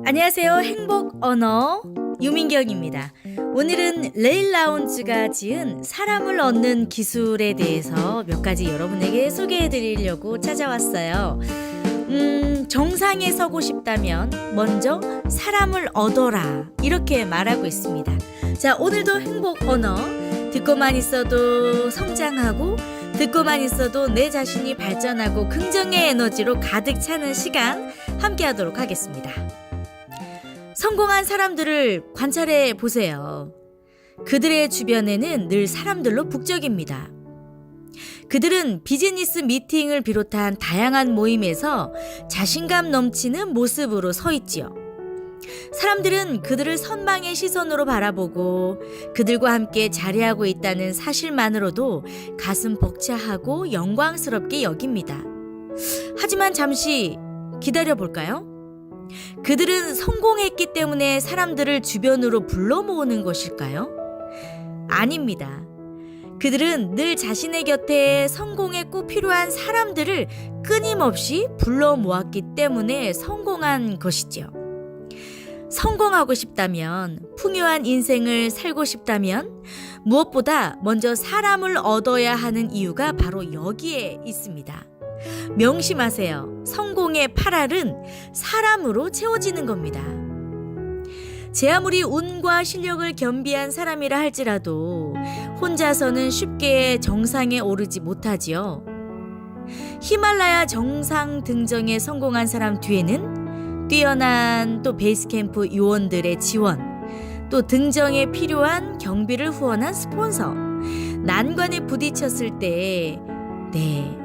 안녕하세요. 행복 언어 유민경입니다. 오늘은 레일 라운지가 지은 사람을 얻는 기술에 대해서 몇 가지 여러분에게 소개해 드리려고 찾아왔어요. 정상에 서고 싶다면 먼저 사람을 얻어라, 이렇게 말하고 있습니다. 자, 오늘도 행복 언어, 듣고만 있어도 성장하고 듣고만 있어도 내 자신이 발전하고 긍정의 에너지로 가득 차는 시간 함께 하도록 하겠습니다. 성공한 사람들을 관찰해 보세요. 그들의 주변에는 늘 사람들로 북적입니다. 그들은 비즈니스 미팅을 비롯한 다양한 모임에서 자신감 넘치는 모습으로 서 있지요. 사람들은 그들을 선망의 시선으로 바라보고 그들과 함께 자리하고 있다는 사실만으로도 가슴 벅차하고 영광스럽게 여깁니다. 하지만 잠시 기다려 볼까요? 그들은 성공했기 때문에 사람들을 주변으로 불러 모으는 것일까요? 아닙니다. 그들은 늘 자신의 곁에 성공에 꼭 필요한 사람들을 끊임없이 불러 모았기 때문에 성공한 것이지요. 성공하고 싶다면, 풍요한 인생을 살고 싶다면 무엇보다 먼저 사람을 얻어야 하는 이유가 바로 여기에 있습니다. 명심하세요. 성공의 8알은 사람으로 채워지는 겁니다. 제 아무리 운과 실력을 겸비한 사람이라 할지라도 혼자서는 쉽게 정상에 오르지 못하지요. 히말라야 정상 등정에 성공한 사람 뒤에는 뛰어난 또 베이스캠프 요원들의 지원, 또 등정에 필요한 경비를 후원한 스폰서, 난관에 부딪혔을 때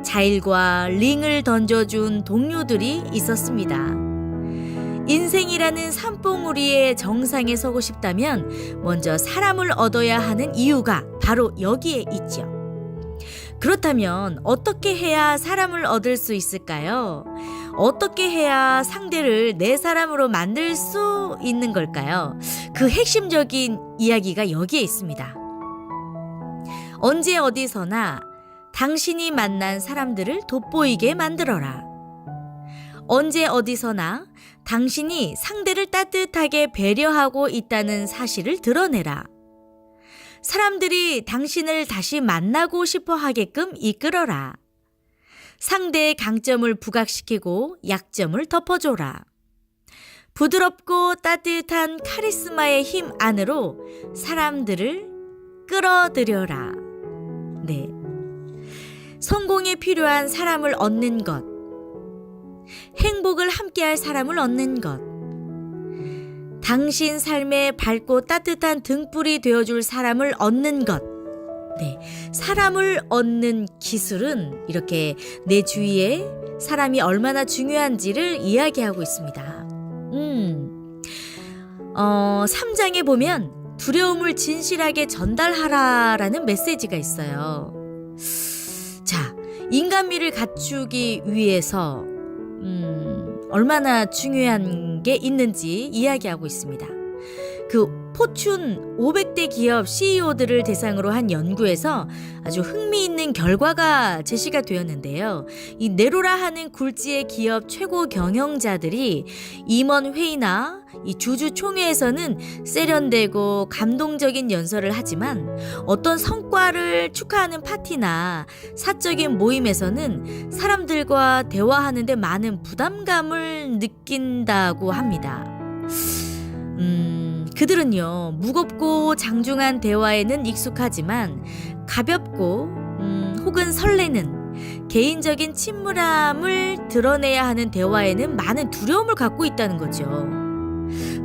자일과 링을 던져준 동료들이 있었습니다. 인생이라는 산봉우리의 정상에 서고 싶다면 먼저 사람을 얻어야 하는 이유가 바로 여기에 있죠. 그렇다면 어떻게 해야 사람을 얻을 수 있을까요? 어떻게 해야 상대를 내 사람으로 만들 수 있는 걸까요? 그 핵심적인 이야기가 여기에 있습니다. 언제 어디서나 당신이 만난 사람들을 돋보이게 만들어라. 언제 어디서나 당신이 상대를 따뜻하게 배려하고 있다는 사실을 드러내라. 사람들이 당신을 다시 만나고 싶어 하게끔 이끌어라. 상대의 강점을 부각시키고 약점을 덮어줘라. 부드럽고 따뜻한 카리스마의 힘 안으로 사람들을 끌어들여라. 네. 성공에 필요한 사람을 얻는 것, 행복을 함께할 사람을 얻는 것, 당신 삶에 밝고 따뜻한 등불이 되어줄 사람을 얻는 것, 사람을 얻는 기술은 이렇게 내 주위에 사람이 얼마나 중요한지를 이야기하고 있습니다. 3장에 보면 두려움을 진실하게 전달하라라는 메시지가 있어요. 자, 인간미를 갖추기 위해서 얼마나 중요한 게 있는지 이야기하고 있습니다. 그 포춘 500대 기업 CEO들을 대상으로 한 연구에서 아주 흥미있는 결과가 제시가 되었는데요. 이 네로라 하는 굴지의 기업 최고 경영자들이 임원회의나 이 주주총회에서는 세련되고 감동적인 연설을 하지만 어떤 성과를 축하하는 파티나 사적인 모임에서는 사람들과 대화하는데 많은 부담감을 느낀다고 합니다. 그들은요, 무겁고 장중한 대화에는 익숙하지만 가볍고 혹은 설레는 개인적인 침울함을 드러내야 하는 대화에는 많은 두려움을 갖고 있다는 거죠.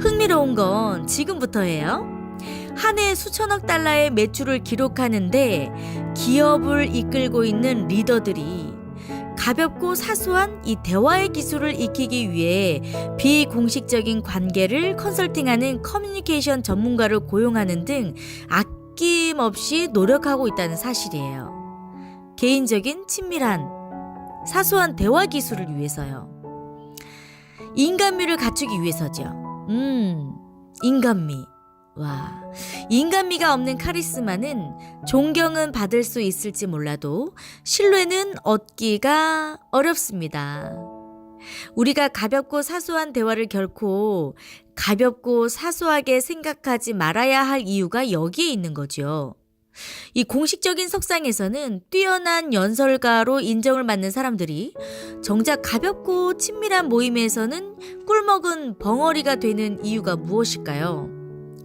흥미로운 건 지금부터예요. 한 해 수천억 달러의 매출을 기록하는데 기업을 이끌고 있는 리더들이 가볍고 사소한 이 대화의 기술을 익히기 위해 비공식적인 관계를 컨설팅하는 커뮤니케이션 전문가를 고용하는 등 아낌없이 노력하고 있다는 사실이에요. 개인적인 친밀한 사소한 대화 기술을 위해서요. 인간미를 갖추기 위해서죠. 인간미. 와, 인간미가 없는 카리스마는 존경은 받을 수 있을지 몰라도 신뢰는 얻기가 어렵습니다. 우리가 가볍고 사소한 대화를 결코 가볍고 사소하게 생각하지 말아야 할 이유가 여기에 있는 거죠. 이 공식적인 석상에서는 뛰어난 연설가로 인정을 받는 사람들이 정작 가볍고 친밀한 모임에서는 꿀먹은 벙어리가 되는 이유가 무엇일까요?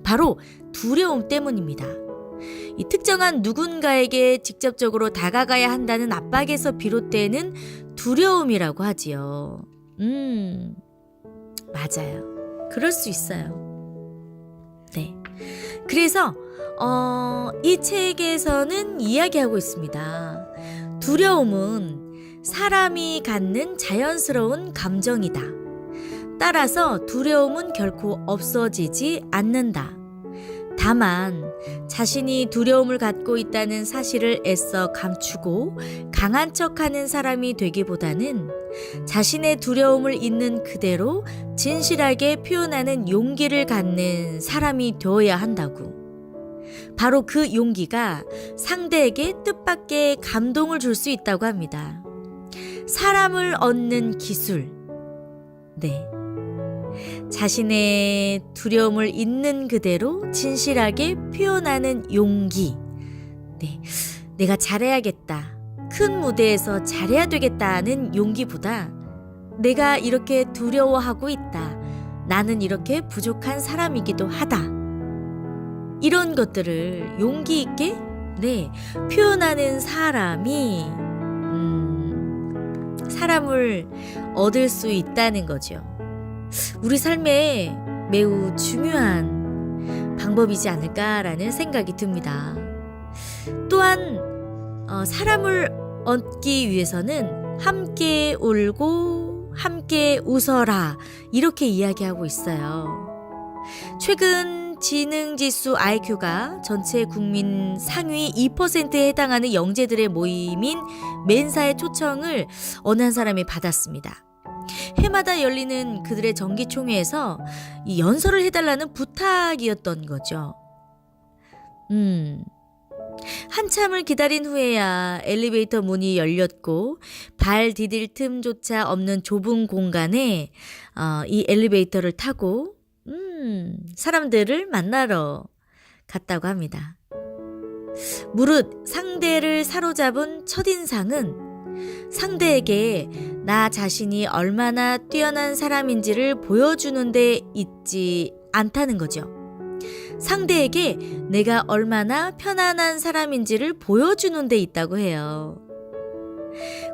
바로 두려움 때문입니다. 이 특정한 누군가에게 직접적으로 다가가야 한다는 압박에서 비롯되는 두려움이라고 하지요. 맞아요. 그럴 수 있어요. 네. 그래서 이 책에서는 이야기하고 있습니다. 두려움은 사람이 갖는 자연스러운 감정이다. 따라서 두려움은 결코 없어지지 않는다. 다만 자신이 두려움을 갖고 있다는 사실을 애써 감추고 강한 척하는 사람이 되기보다는 자신의 두려움을 있는 그대로 진실하게 표현하는 용기를 갖는 사람이 되어야 한다고. 바로 그 용기가 상대에게 뜻밖의 감동을 줄 수 있다고 합니다. 사람을 얻는 기술. 네. 자신의 두려움을 있는 그대로 진실하게 표현하는 용기. 네. 내가 잘해야겠다. 큰 무대에서 잘해야 되겠다는 용기보다 내가 이렇게 두려워하고 있다. 나는 이렇게 부족한 사람이기도 하다. 이런 것들을 용기 있게 표현하는 사람이 사람을 얻을 수 있다는 거죠. 우리 삶에 매우 중요한 방법이지 않을까라는 생각이 듭니다. 또한 사람을 얻기 위해서는 함께 울고 함께 웃어라 이렇게 이야기하고 있어요. 최근 지능지수 IQ가 전체 국민 상위 2%에 해당하는 영재들의 모임인 멘사의 초청을 어느 한 사람이 받았습니다. 해마다 열리는 그들의 정기총회에서 이 연설을 해달라는 부탁이었던 거죠. 한참을 기다린 후에야 엘리베이터 문이 열렸고 발 디딜 틈조차 없는 좁은 공간에 이 엘리베이터를 타고 사람들을 만나러 갔다고 합니다. 무릇 상대를 사로잡은 첫인상은 상대에게 나 자신이 얼마나 뛰어난 사람인지를 보여주는 데 있지 않다는 거죠. 상대에게 내가 얼마나 편안한 사람인지를 보여주는 데 있다고 해요.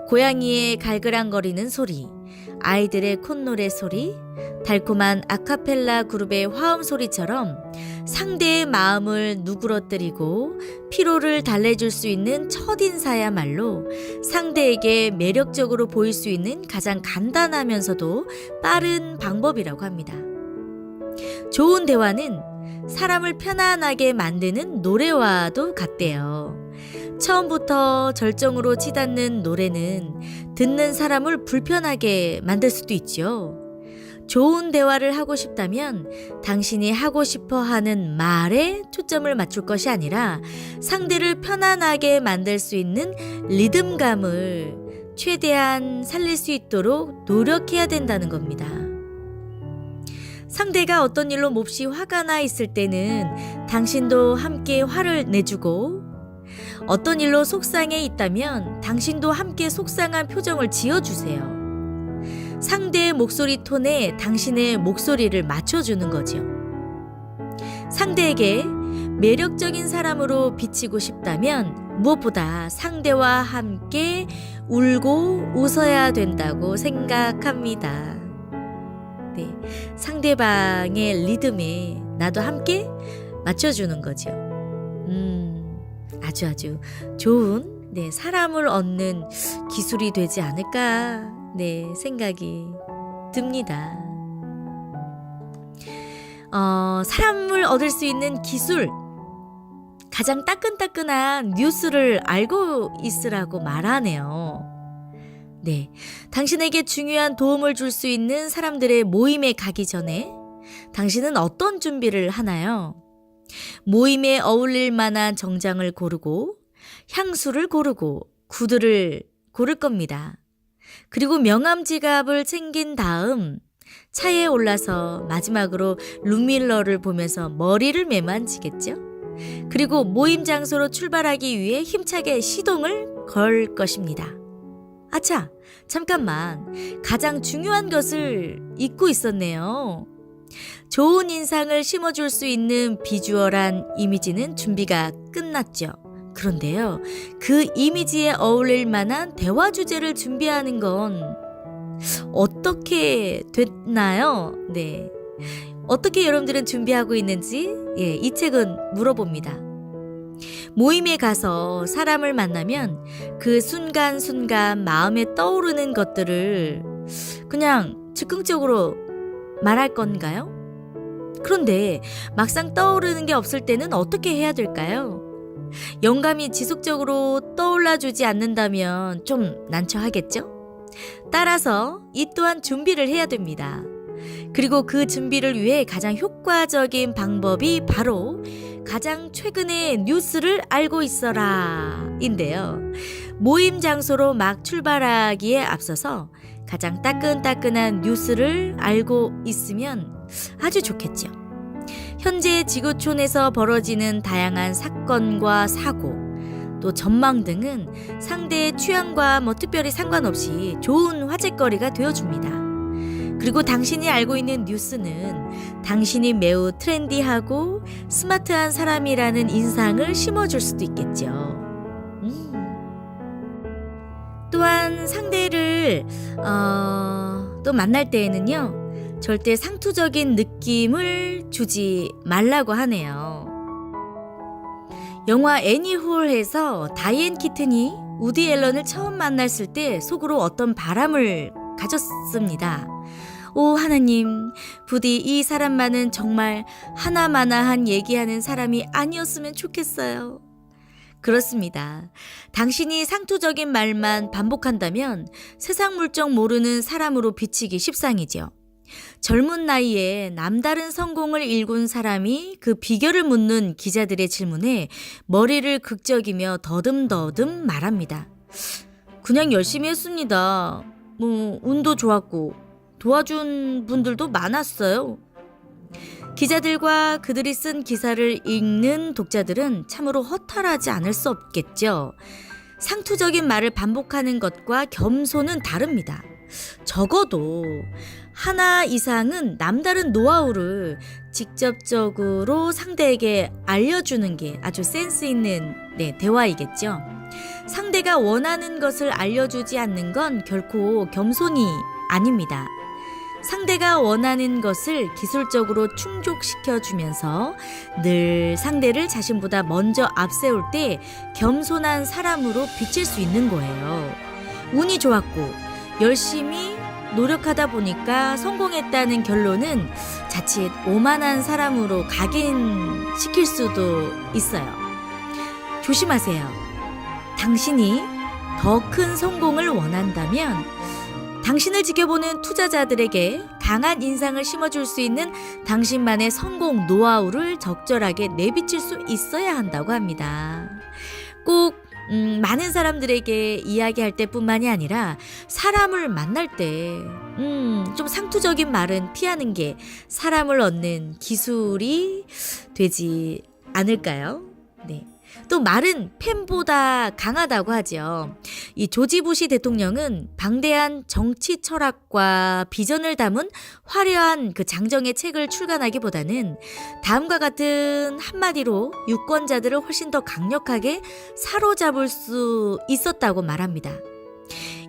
고양이의 갈그랑거리는 소리, 아이들의 콧노래 소리, 달콤한 아카펠라 그룹의 화음 소리처럼 상대의 마음을 누그러뜨리고 피로를 달래줄 수 있는 첫인사야말로 상대에게 매력적으로 보일 수 있는 가장 간단하면서도 빠른 방법이라고 합니다. 좋은 대화는 사람을 편안하게 만드는 노래와도 같대요. 처음부터 절정으로 치닫는 노래는 듣는 사람을 불편하게 만들 수도 있죠. 좋은 대화를 하고 싶다면 당신이 하고 싶어 하는 말에 초점을 맞출 것이 아니라 상대를 편안하게 만들 수 있는 리듬감을 최대한 살릴 수 있도록 노력해야 된다는 겁니다. 상대가 어떤 일로 몹시 화가 나 있을 때는 당신도 함께 화를 내주고 어떤 일로 속상해 있다면 당신도 함께 속상한 표정을 지어주세요. 상대의 목소리 톤에 당신의 목소리를 맞춰주는 거죠. 상대에게 매력적인 사람으로 비치고 싶다면 무엇보다 상대와 함께 울고 웃어야 된다고 생각합니다. 네, 상대방의 리듬에 나도 함께 맞춰주는 거죠. 아주 좋은 사람을 얻는 기술이 되지 않을까 생각이 듭니다. 사람을 얻을 수 있는 기술, 가장 따끈따끈한 뉴스를 알고 있으라고 말하네요. 네, 당신에게 중요한 도움을 줄 수 있는 사람들의 모임에 가기 전에 당신은 어떤 준비를 하나요? 모임에 어울릴 만한 정장을 고르고 향수를 고르고 구두를 고를 겁니다. 그리고 명함 지갑을 챙긴 다음 차에 올라서 마지막으로 룸밀러를 보면서 머리를 매만지겠죠. 그리고 모임 장소로 출발하기 위해 힘차게 시동을 걸 것입니다. 아차, 잠깐만. 가장 중요한 것을 잊고 있었네요. 좋은 인상을 심어줄 수 있는 비주얼한 이미지는 준비가 끝났죠. 그런데요, 그 이미지에 어울릴 만한 대화 주제를 준비하는 건 어떻게 됐나요? 네. 어떻게 여러분들은 준비하고 있는지 이 책은 물어봅니다. 모임에 가서 사람을 만나면 그 순간순간 마음에 떠오르는 것들을 그냥 즉흥적으로 말할 건가요? 그런데 막상 떠오르는 게 없을 때는 어떻게 해야 될까요? 영감이 지속적으로 떠올라주지 않는다면 좀 난처하겠죠? 따라서 이 또한 준비를 해야 됩니다. 그리고 그 준비를 위해 가장 효과적인 방법이 바로 가장 최근의 뉴스를 알고 있어라 인데요. 모임 장소로 막 출발하기에 앞서서 가장 따끈따끈한 뉴스를 알고 있으면 아주 좋겠죠. 현재 지구촌에서 벌어지는 다양한 사건과 사고, 또 전망 등은 상대의 취향과 특별히 상관없이 좋은 화제거리가 되어줍니다. 그리고 당신이 알고 있는 뉴스는 당신이 매우 트렌디하고 스마트한 사람이라는 인상을 심어줄 수도 있겠죠. 또한 상대를 또 만날 때에는요, 절대 상투적인 느낌을 주지 말라고 하네요. 영화 애니홀에서 다이앤 키튼이 우디 앨런을 처음 만났을 때 속으로 어떤 바람을 가졌습니다. 오 하나님, 부디 이 사람만은 정말 하나마나한 얘기하는 사람이 아니었으면 좋겠어요. 그렇습니다. 당신이 상투적인 말만 반복한다면 세상 물정 모르는 사람으로 비치기 십상이죠. 젊은 나이에 남다른 성공을 일군 사람이 그 비결을 묻는 기자들의 질문에 머리를 극적이며 더듬더듬 말합니다. 그냥 열심히 했습니다. 운도 좋았고 도와준 분들도 많았어요. 기자들과 그들이 쓴 기사를 읽는 독자들은 참으로 허탈하지 않을 수 없겠죠. 상투적인 말을 반복하는 것과 겸손은 다릅니다. 적어도 하나 이상은 남다른 노하우를 직접적으로 상대에게 알려주는 게 아주 센스 있는 대화이겠죠. 상대가 원하는 것을 알려주지 않는 건 결코 겸손이 아닙니다. 상대가 원하는 것을 기술적으로 충족시켜주면서 늘 상대를 자신보다 먼저 앞세울 때 겸손한 사람으로 비칠 수 있는 거예요. 운이 좋았고 열심히 노력하다 보니까 성공했다는 결론은 자칫 오만한 사람으로 각인시킬 수도 있어요. 조심하세요. 당신이 더 큰 성공을 원한다면 당신을 지켜보는 투자자들에게 강한 인상을 심어줄 수 있는 당신만의 성공 노하우를 적절하게 내비칠 수 있어야 한다고 합니다. 꼭 많은 사람들에게 이야기할 때뿐만이 아니라 사람을 만날 때 좀 상투적인 말은 피하는 게 사람을 얻는 기술이 되지 않을까요? 네. 또 말은 펜보다 강하다고 하죠. 이 조지 부시 대통령은 방대한 정치 철학과 비전을 담은 화려한 그 장정의 책을 출간하기보다는 다음과 같은 한마디로 유권자들을 훨씬 더 강력하게 사로잡을 수 있었다고 말합니다.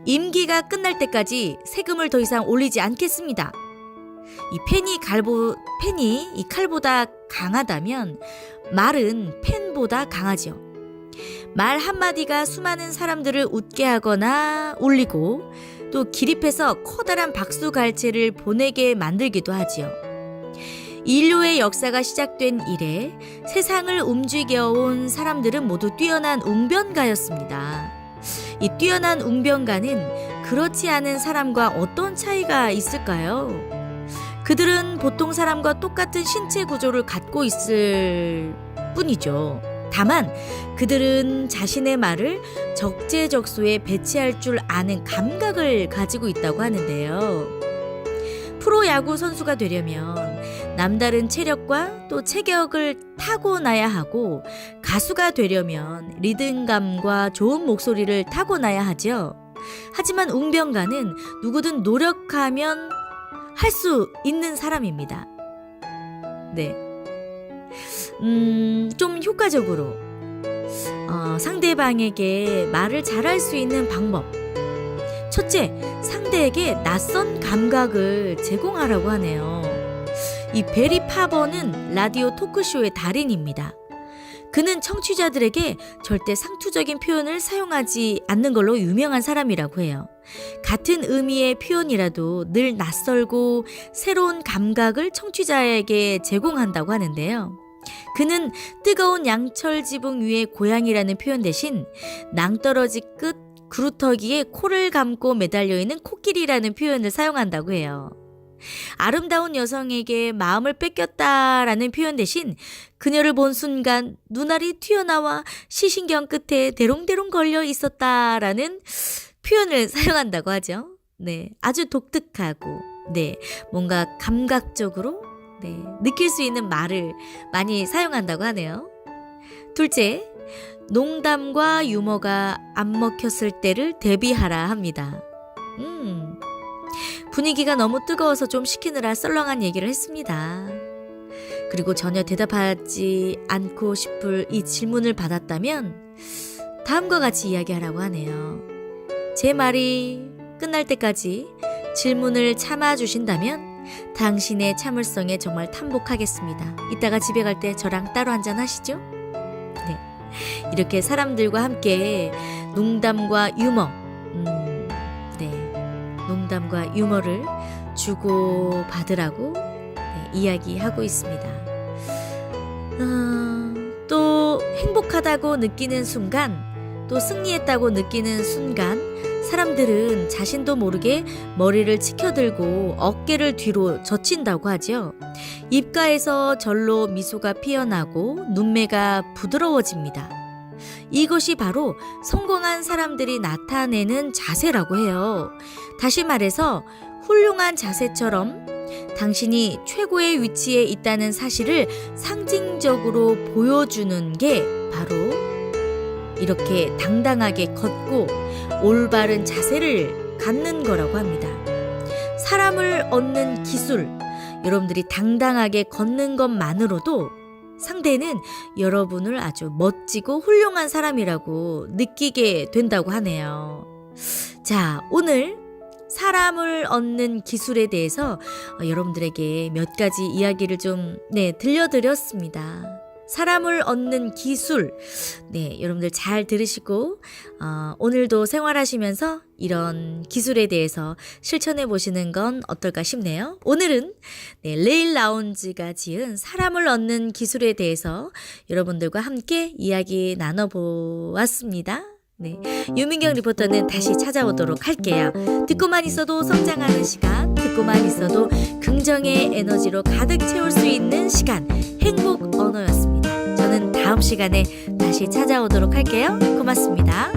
임기가 끝날 때까지 세금을 더 이상 올리지 않겠습니다. 이 펜이 이 칼보다 강하다면 말은 펜보다 강하죠. 말 한마디가 수많은 사람들을 웃게 하거나 울리고 또 기립해서 커다란 박수갈채를 보내게 만들기도 하지요. 인류의 역사가 시작된 이래 세상을 움직여온 사람들은 모두 뛰어난 웅변가였습니다. 이 뛰어난 웅변가는 그렇지 않은 사람과 어떤 차이가 있을까요? 그들은 보통 사람과 똑같은 신체 구조를 갖고 있을 뿐이죠. 다만 그들은 자신의 말을 적재적소에 배치할 줄 아는 감각을 가지고 있다고 하는데요. 프로야구 선수가 되려면 남다른 체력과 또 체격을 타고나야 하고, 가수가 되려면 리듬감과 좋은 목소리를 타고나야 하죠. 하지만 웅변가는 누구든 노력하면 할 수 있는 사람입니다. 네. 좀 효과적으로 상대방에게 말을 잘할 수 있는 방법. 첫째, 상대에게 낯선 감각을 제공하라고 하네요. 이 베리 파버는 라디오 토크쇼의 달인입니다. 그는 청취자들에게 절대 상투적인 표현을 사용하지 않는 걸로 유명한 사람이라고 해요. 같은 의미의 표현이라도 늘 낯설고 새로운 감각을 청취자에게 제공한다고 하는데요. 그는 뜨거운 양철 지붕 위의 고양이라는 표현 대신 낭떠러지 끝 그루터기에 코를 감고 매달려 있는 코끼리라는 표현을 사용한다고 해요. 아름다운 여성에게 마음을 뺏겼다라는 표현 대신 그녀를 본 순간 눈알이 튀어나와 시신경 끝에 대롱대롱 걸려 있었다라는 표현을 사용한다고 하죠. 네, 아주 독특하고 뭔가 감각적으로 느낄 수 있는 말을 많이 사용한다고 하네요. 둘째, 농담과 유머가 안 먹혔을 때를 대비하라 합니다. 분위기가 너무 뜨거워서 좀 식히느라 썰렁한 얘기를 했습니다. 그리고 전혀 대답하지 않고 싶을 이 질문을 받았다면 다음과 같이 이야기하라고 하네요. 제 말이 끝날 때까지 질문을 참아주신다면 당신의 참을성에 정말 탐복하겠습니다. 이따가 집에 갈 때 저랑 따로 한잔 하시죠? 네, 이렇게 사람들과 함께 농담과 유머, 농담과 유머를 주고받으라고 이야기하고 있습니다. 또 행복하다고 느끼는 순간, 또 승리했다고 느끼는 순간 사람들은 자신도 모르게 머리를 치켜들고 어깨를 뒤로 젖힌다고 하죠. 입가에서 절로 미소가 피어나고 눈매가 부드러워집니다. 이것이 바로 성공한 사람들이 나타내는 자세라고 해요. 다시 말해서 훌륭한 자세처럼 당신이 최고의 위치에 있다는 사실을 상징적으로 보여주는 게 바로 이렇게 당당하게 걷고 올바른 자세를 갖는 거라고 합니다. 사람을 얻는 기술, 여러분들이 당당하게 걷는 것만으로도 상대는 여러분을 아주 멋지고 훌륭한 사람이라고 느끼게 된다고 하네요. 자, 오늘 사람을 얻는 기술에 대해서 여러분들에게 몇 가지 이야기를 좀 들려드렸습니다. 사람을 얻는 기술, 여러분들 잘 들으시고 오늘도 생활하시면서 이런 기술에 대해서 실천해 보시는 건 어떨까 싶네요. 오늘은 레일 라운지가 지은 사람을 얻는 기술에 대해서 여러분들과 함께 이야기 나눠보았습니다. 유민경 리포터는 다시 찾아오도록 할게요. 듣고만 있어도 성장하는 시간, 듣고만 있어도 긍정의 에너지로 가득 채울 수 있는 시간, 행복 언어였습니다. 저는 다음 시간에 다시 찾아오도록 할게요. 고맙습니다.